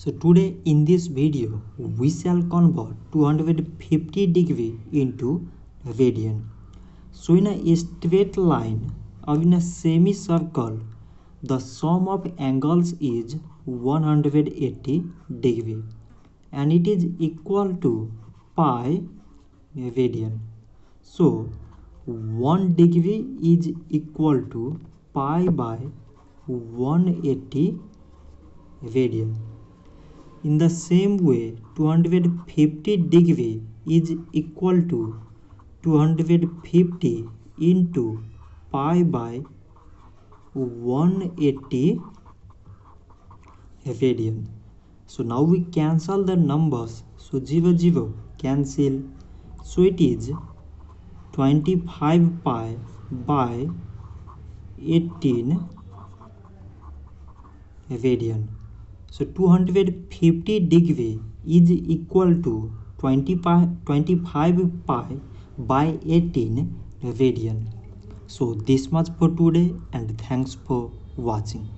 So today in this video we shall convert 250 degree into radian. So in a straight line or in a semicircle, the sum of angles is 180 degree and it is equal to pi radian. So 1 degree is equal to pi by 180 radian. In the same way, 250 degree is equal to 250 into pi by 180 radian. So now we cancel the numbers. So 0 0 cancel. So it is 25 pi by 18 radian. So 250 degree is equal to 25 pi by 18 radian. So this much for today and thanks for watching.